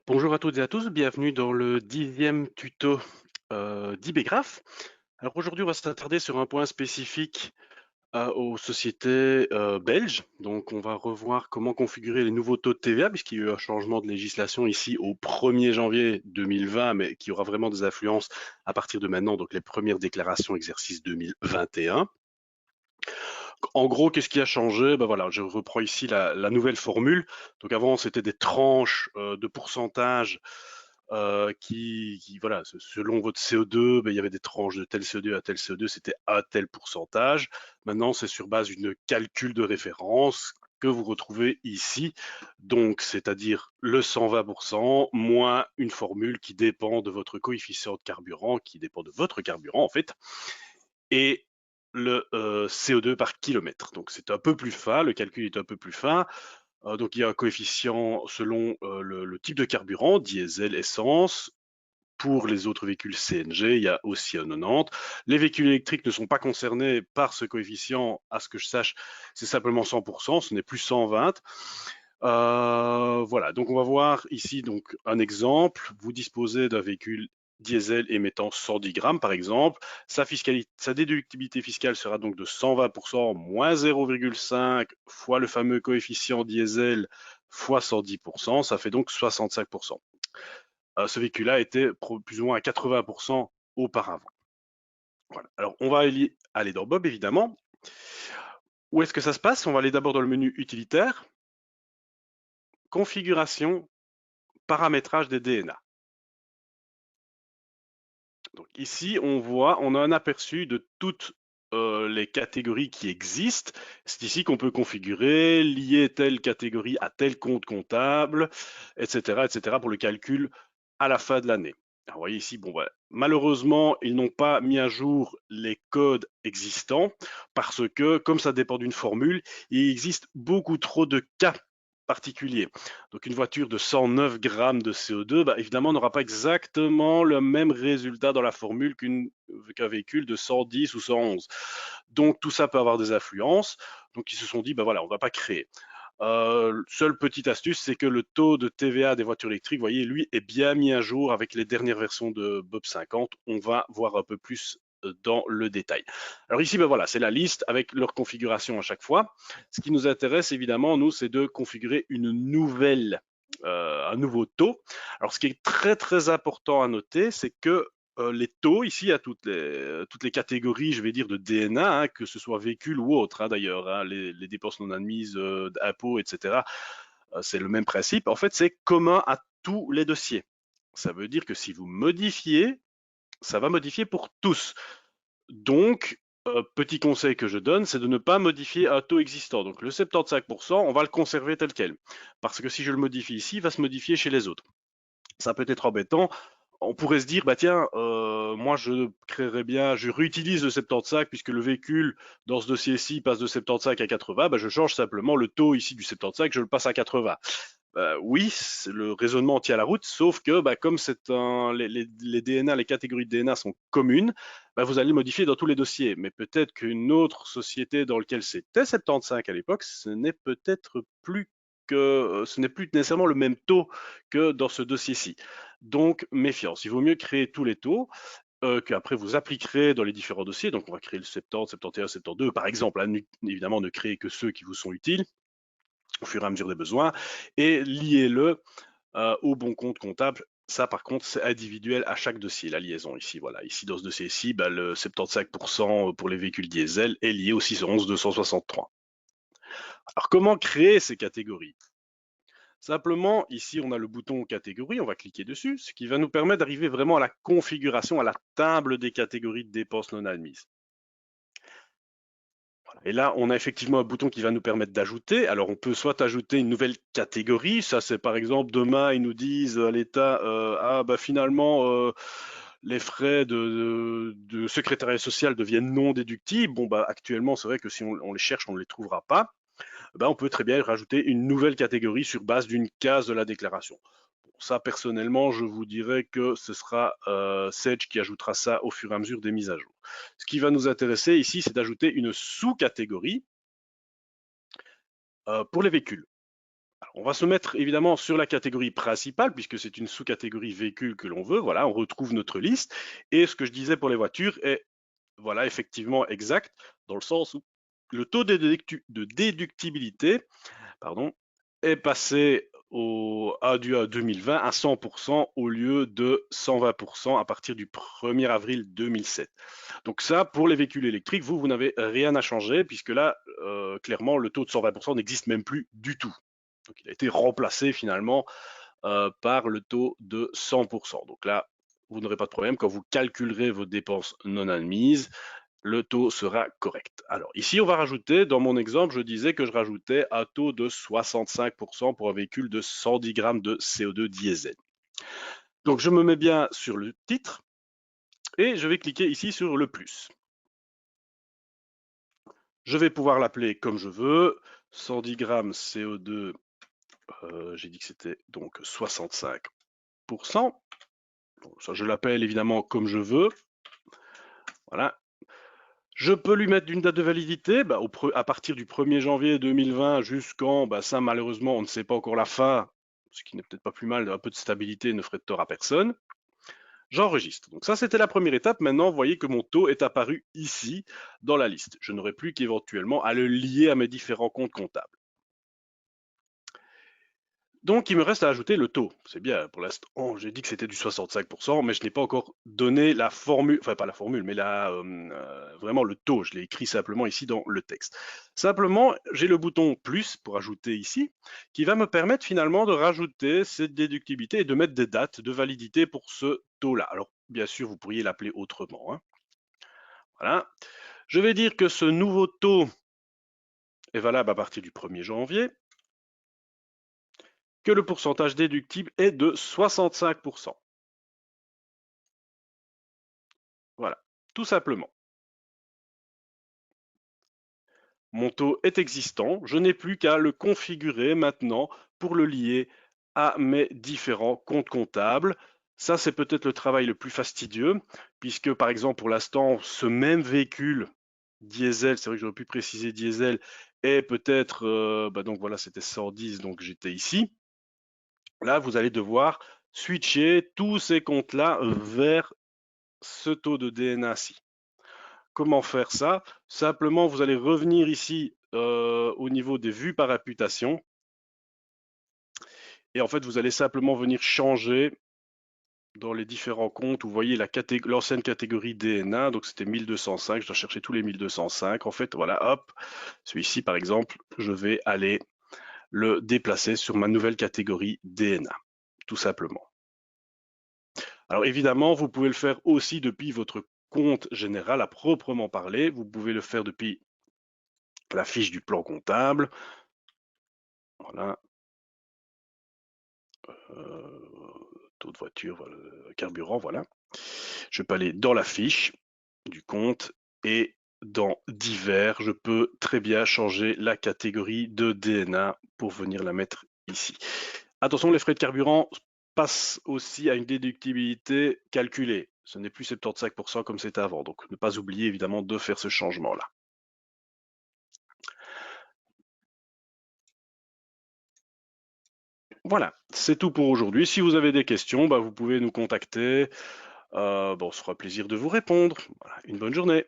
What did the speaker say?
Bonjour à toutes et à tous, bienvenue dans le 10e tuto d'IBgraph. Alors aujourd'hui, on va s'attarder sur un point spécifique aux sociétés belges. Donc on va revoir comment configurer les nouveaux taux de TVA, puisqu'il y a eu un changement de législation ici au 1er janvier 2020, mais qui aura vraiment des influences à partir de maintenant, donc les premières déclarations exercice 2021. En gros, qu'est-ce qui a changé? Ben voilà, je reprends ici la nouvelle formule. Donc avant, c'était des tranches de pourcentage voilà, selon votre CO2, ben, il y avait des tranches de tel CO2 à tel CO2, c'était à tel pourcentage. Maintenant, c'est sur base d'une calcul de référence que vous retrouvez ici. Donc, c'est-à-dire le 120% moins une formule qui dépend de votre coefficient de carburant, qui dépend de votre carburant en fait, et le CO2 par kilomètre. Donc, c'est un peu plus fin, le calcul est un peu plus fin. Donc il y a un coefficient selon le type de carburant, diesel, essence. Pour les autres véhicules CNG, il y a aussi un 90. Les véhicules électriques ne sont pas concernés par ce coefficient, à ce que je sache, c'est simplement 100%, ce n'est plus 120. Voilà, donc on va voir ici donc un exemple. Vous disposez d'un véhicule diesel émettant 110 grammes par exemple. Sa déductibilité fiscale sera donc de 120% moins 0,5 fois le fameux coefficient diesel fois 110%, ça fait donc 65%. Ce véhicule-là était plus ou moins à 80% auparavant. Voilà. Alors on va aller dans Bob évidemment. Où est-ce que ça se passe? On va aller d'abord dans le menu utilitaire, configuration, paramétrage des DNA. Donc ici, on a un aperçu de toutes les catégories qui existent. C'est ici qu'on peut configurer, lier telle catégorie à tel compte comptable, etc., pour le calcul à la fin de l'année. Alors, vous voyez ici, bon, voilà. Malheureusement, ils n'ont pas mis à jour les codes existants parce que, comme ça dépend d'une formule, il existe beaucoup trop de cas particulier. Donc une voiture de 109 grammes de CO2, bah, évidemment, n'aura pas exactement le même résultat dans la formule qu'un véhicule de 110 ou 111. Donc tout ça peut avoir des influences. Donc ils se sont dit, bah voilà, on ne va pas créer. Seule petite astuce, c'est que le taux de TVA des voitures électriques, vous voyez, lui, est bien mis à jour avec les dernières versions de Bob 50. On va voir un peu plus dans le détail. Alors ici, ben voilà, c'est la liste avec leur configuration à chaque fois. Ce qui nous intéresse, évidemment, nous, c'est de configurer un nouveau taux. Alors, ce qui est très, très important à noter, c'est que les taux ici à toutes les catégories, je vais dire, de DNA, hein, que ce soit véhicule ou autre, hein, d'ailleurs, hein, les dépenses non admises, d'impôts, etc. C'est le même principe. En fait, c'est commun à tous les dossiers. Ça veut dire que si vous modifiez, ça va modifier pour tous. Donc, petit conseil que je donne, c'est de ne pas modifier un taux existant. Donc le 75%, on va le conserver tel quel. Parce que si je le modifie ici, il va se modifier chez les autres. Ça peut être embêtant. On pourrait se dire, bah tiens, moi je créerais bien, je réutilise le 75 puisque le véhicule dans ce dossier-ci passe de 75 à 80, bah je change simplement le taux ici du 75, je le passe à 80. Oui, le raisonnement tient la route, sauf que bah, comme les DNA, les catégories de DNA sont communes, bah, vous allez le modifier dans tous les dossiers. Mais peut-être qu'une autre société dans laquelle c'était 75 à l'époque, ce n'est plus nécessairement le même taux que dans ce dossier-ci. Donc méfiance, il vaut mieux créer tous les taux qu'après vous appliquerez dans les différents dossiers. Donc on va créer le 70, 71, 72 par exemple. Hein, évidemment, ne créez que ceux qui vous sont utiles au fur et à mesure des besoins, et liez-le au bon compte comptable. Ça, par contre, c'est individuel à chaque dossier, la liaison ici. Voilà, ici, dans ce dossier-ci, bah, le 75% pour les véhicules diesel est lié au 611 263. Alors, comment créer ces catégories? Simplement, ici, on a le bouton catégorie, on va cliquer dessus, ce qui va nous permettre d'arriver vraiment à la configuration, à la table des catégories de dépenses non admises. Et là, on a effectivement un bouton qui va nous permettre d'ajouter. Alors, on peut soit ajouter une nouvelle catégorie. Ça, c'est par exemple, demain, ils nous disent à l'État, ah, bah finalement, les frais de secrétariat social deviennent non déductibles. Bon, bah actuellement, c'est vrai que si on les cherche, on ne les trouvera pas. Ben, on peut très bien rajouter une nouvelle catégorie sur base d'une case de la déclaration. Ça, personnellement, je vous dirais que ce sera Sage qui ajoutera ça au fur et à mesure des mises à jour. Ce qui va nous intéresser ici, c'est d'ajouter une sous-catégorie pour les véhicules. On va se mettre évidemment sur la catégorie principale, puisque c'est une sous-catégorie véhicule que l'on veut. Voilà, on retrouve notre liste. Et ce que je disais pour les voitures est, voilà, effectivement exact, dans le sens où le taux de déductibilité, pardon, est passé à 2020 à 100% au lieu de 120% à partir du 1er avril 2007. Donc ça, pour les véhicules électriques, vous n'avez rien à changer, puisque là, clairement, le taux de 120% n'existe même plus du tout. Donc il a été remplacé finalement par le taux de 100%. Donc là, vous n'aurez pas de problème quand vous calculerez vos dépenses non admises, le taux sera correct. Alors ici, on va rajouter, dans mon exemple, je disais que je rajoutais un taux de 65% pour un véhicule de 110 grammes de CO2 diesel. Donc je me mets bien sur le titre et je vais cliquer ici sur le plus. Je vais pouvoir l'appeler comme je veux, 110 grammes CO2, j'ai dit que c'était donc 65%. Bon, ça, je l'appelle évidemment comme je veux. Voilà. Je peux lui mettre une date de validité à partir du 1er janvier 2020 jusqu'en, ça malheureusement on ne sait pas encore la fin, ce qui n'est peut-être pas plus mal, un peu de stabilité ne ferait de tort à personne. J'enregistre. Donc ça c'était la première étape. Maintenant vous voyez que mon taux est apparu ici dans la liste. Je n'aurai plus qu'éventuellement à le lier à mes différents comptes comptables. Donc, il me reste à ajouter le taux. C'est bien, pour l'instant, j'ai dit que c'était du 65%, mais je n'ai pas encore donné la formule, enfin pas la formule, mais vraiment le taux. Je l'ai écrit simplement ici dans le texte. Simplement, j'ai le bouton plus pour ajouter ici, qui va me permettre finalement de rajouter cette déductibilité et de mettre des dates de validité pour ce taux-là. Alors, bien sûr, vous pourriez l'appeler autrement, hein. Voilà. Je vais dire que ce nouveau taux est valable à partir du 1er janvier, que le pourcentage déductible est de 65%. Voilà, tout simplement. Mon taux est existant, je n'ai plus qu'à le configurer maintenant pour le lier à mes différents comptes comptables. Ça, c'est peut-être le travail le plus fastidieux, puisque par exemple, pour l'instant, ce même véhicule diesel, c'est vrai que j'aurais pu préciser diesel, est peut-être, donc voilà, c'était 110, donc j'étais ici. Là, vous allez devoir switcher tous ces comptes-là vers ce taux de DNA-ci. Comment faire ça? Simplement, vous allez revenir ici au niveau des vues par imputation. Et en fait, vous allez simplement venir changer dans les différents comptes. Vous voyez l'ancienne catégorie DNA, donc c'était 1205. Je dois chercher tous les 1205. En fait, voilà, hop, celui-ci, par exemple, je vais aller le déplacer sur ma nouvelle catégorie DNA, tout simplement. Alors évidemment, vous pouvez le faire aussi depuis votre compte général à proprement parler. Vous pouvez le faire depuis la fiche du plan comptable. Voilà. Taux de voiture, voilà, carburant, voilà. Je peux aller dans la fiche du compte et dans divers, je peux très bien changer la catégorie de DNA pour venir la mettre ici. Attention, les frais de carburant passent aussi à une déductibilité calculée. Ce n'est plus 75% comme c'était avant, donc ne pas oublier évidemment de faire ce changement-là. Voilà, c'est tout pour aujourd'hui. Si vous avez des questions, vous pouvez nous contacter. On se fera plaisir de vous répondre. Voilà, une bonne journée.